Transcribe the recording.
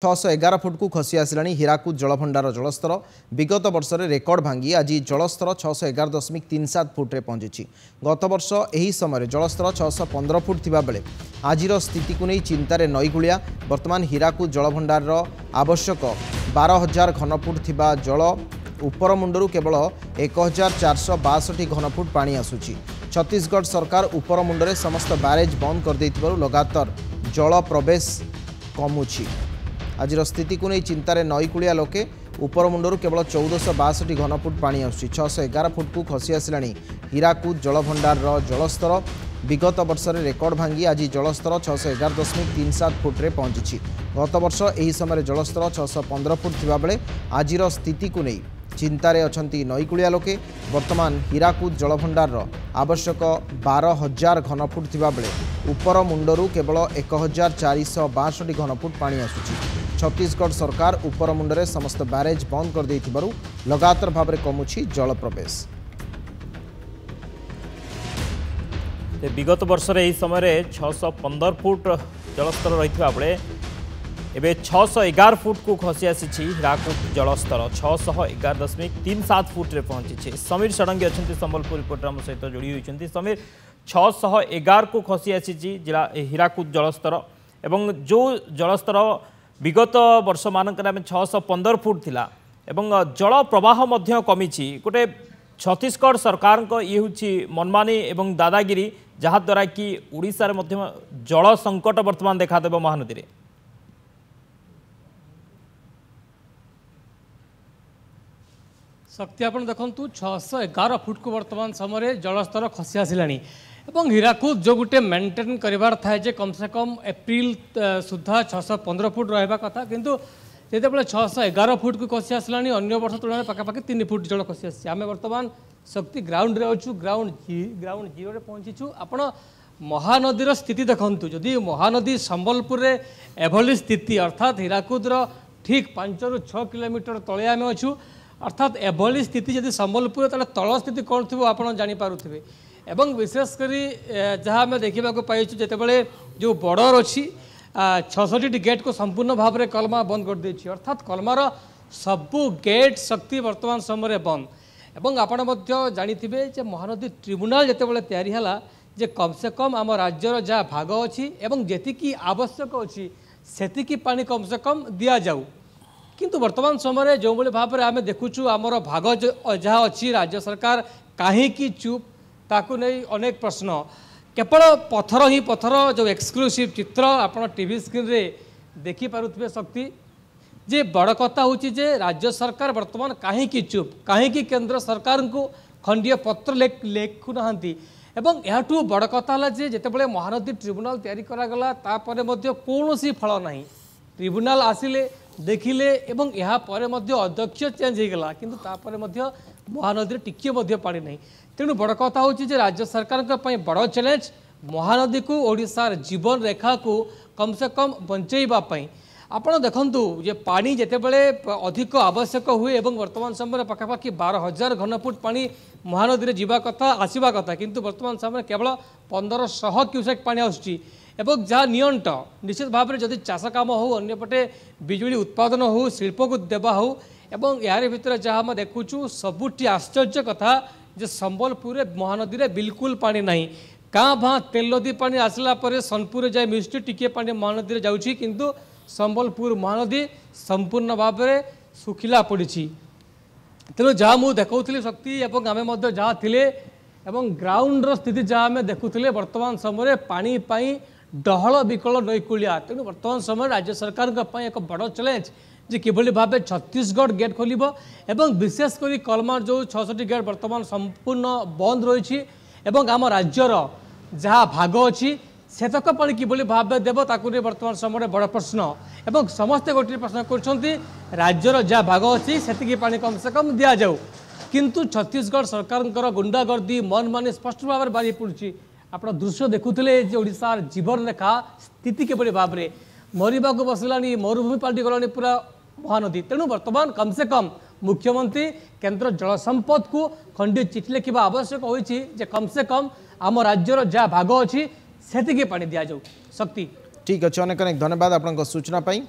611 foot को खसी आसला हीराकूद जलभंडार जलस्तर विगत वर्ष में रेकर्ड भांगी आज जलस्तर 611.37 फुट्रे पहुंची। गत वर्ष यही समय जलस्तर 615 फुट थिबा बेले आजिर स्थिति को नहीं चिंतार नईकूलिया। वर्तमान हीराकूद जलभंडार आवश्यक 12,000 घनफुट थिबा जल उपर मुंडरू केवल 1,462 घनफुट पानी आसुची। छत्तीसगढ़ सरकार उपर मुंडरे समस्त बैरेज बंद कर देइथिबारु लगातार जल प्रवेश कमुची। आज स्थिति को नहीं चिंतार नईकूलिया लोके उपर मुंडरू केवल 1462 घनफुट पानी आसुची। 611 फुट को खसी आसला हीराकूद जलभंडार जलस्तर विगत वर्ष में रेकर्ड भांगी आज जलस्तर 611.37 फुट्रे पहुंची। गत वर्ष यही समय जलस्तर 615 फुट थिबा बेले आजिर स्थिति को नहीं चिंतारे अछंती नईकूलिया लोके। वर्तमान हीराकूद जलभंडार आवश्यक 12,000 घनफुट थिबा बेले उपर मुंडरू केवल 1,462 घनफुट पानी आसुची। छत्तीसगढ़ सरकार उपर मुंडरे समस्त बैरेज बंद कर देइथिबारु लगातार भाव में कमुची जल प्रवेश। विगत वर्ष यही समय 615 फुट जलस्तर रही बेले एवं 611 फुट को खसी आसी हीराकूद जलस्तर 611.37 फुट्रे पहुंची। समीर षडंगी अच्छा संबलपुर रिपोर्टर आम सहित जोड़ी होती। समीर 611 को खसी आसी जिला हीराकूद जलस्तर एवं जो जलस्तर विगत वर्ष मानक 615 फुट थिला एवं जल प्रवाह कमी गोटे छत्तीसगढ़ सरकार ये हूँ मनमानी एवं दादागिरी जहाद्वारा कि ओडिशा रे जल संकट वर्तमान देखादेव महानदी रे। शक्ति आप देखु 611 फुट को वर्तमान समय जलस्तर खसी आसला एवं हीराकूद जो गोटे मेंटेन करार थाए जे कम से कम एप्रिल सुधा 615 फुट रहा कथा किंतु जिते 611 फुट को खसी आसला अन्य वर्ष तुलन पाखापाखि 3 फुट जल खसी आसी। आम बर्तमान शक्ति ग्राउंड रे अच्छु ग्राउंड जीरो रे पहुंचीचु। आपण महानदीर स्थिति देखु जदि महानदी संबलपुर रे एभली स्थिति अर्थात हीराकूद ठीक 5 ରୁ 6 किलोमीटर तले आम अच्छु अर्थात एभली स्थिति जदि संबलपुर तल स्थिति कौन थी आप जानीपारे। एवं विशेषकर जहाँ आम देखा पाइचु जितेबाला जो बॉर्डर अच्छी 66 गेट को संपूर्ण भाव में कलमा बंद कर देछि अर्थात कलमार सबू गेट शक्ति वर्तमान समय बंद। एवं आपण जानिथिबे जे महानदी ट्रिब्यूनाल जितेबाला तैयारी हला जे कम से कम आम राज्यर जहाँ भाग अच्छी एवं जेतिकी आवश्यक अच्छी सेतिकी पानी कम से कम दिया जाऊ। किंतु वर्तमान समय जो भाव में आम देखुचु आमर भाग जहाँ अच्छी राज्य सरकार कहीं चुप ताकू नहीं अनेक प्रश्न केवल पथर ही पथर जो एक्सक्लूसिव चित्र आप टीवी स्क्रीन रे देखी पारुथिबे शक्ति जे बड़ कथा होची जे राज्य सरकार वर्तमान कहीं चुप कहीं केंद्र सरकार को खंडीय पत्र लेखु नहांती एवं याठू बड़ कथा है जे जेतेबेले महानदी ट्रिब्यूनाल तैयारी करागला तापर मध्य कौनसी फल नहीं ट्रिब्यूनाल आसिले देखिले एवं यहाँ पर अध्यक्ष चेंज हो गला किंतु तापर महानदी टिके पानी नहीं। तेणु बड़ कथा हूँ राज्य सरकार बड़ चैलेंज महानदी को ओडिशार जीवन रेखा को कम से कम बंचेवाई। आपड़ देखु जे पानी जितेबाला अधिक आवश्यक हुए एवं वर्तमान समय पाखापाखि 12,000 घनफुट पानी महानदी जावा कथा आसवा कथा किंतु वर्तमान समय केवल 1500 क्यूसेक पानी आसुची एवं जहाँ नियंट निश्चित भाव में जदि चाष कम हो अंपटे बिजुली उत्पादन हो शिल्प को देवा हो एवं यार भितर जहाँ आम देखुचु सबुठी आश्चर्य कथा जे संबलपुर महानदी में बिल्कुल पानी नहीं क्या भाँ तेलदी पानी आसला पर सोनपुर जाए मिश्र टिके पानी महानदी जाऊँगी किंतु संबलपुर महानदी संपूर्ण भाव में सुखिला पड़ी। तेणु जहाँ मुझे देखुली शक्ति एवं आम जहाँ थे एवं ग्राउंड स्थिति जहाँ आम देखुले वर्तमान समय पानी डहल विकल नईकूलिया। तेणु वर्तमान समय राज्य सरकार एक बड़ चैलेंज जे किभली भाव छत्तीसगढ़ गेट खोल एवं विशेषकर कलमार जो 66 गेट वर्तमान संपूर्ण बंद रही आम राज्यर जहाँ भाग अच्छी सेतक पानी किभली भाव देव ताकू वर्तमान समय बड़ प्रश्न एवं समस्ते गोटे प्रश्न कर राज्यर जहाँ भाग अच्छी से पानी कम से कम दि जाऊ किंतु छत्तीसगढ़ सरकार गुंडागर्दी मनमानी स्पष्ट भाव में बारी पड़ी। आप दृश्य देखुले ओडिशार जीवन रेखा स्थिति किभली भाव में मरवा को बसला मरुभूमि पलटि गलानी पूरा महानदी। तेणु वर्तमान कम से कम मुख्यमंत्री केंद्र जल संपद को खंडी चिठी लिखा आवश्यक होती कम से कम आम राज्यर जहाँ भाग अच्छी से पानी दि जाऊ। शक्ति ठीक अच्छे अनेक अनेक धन्यवाद आपन सूचना पाई।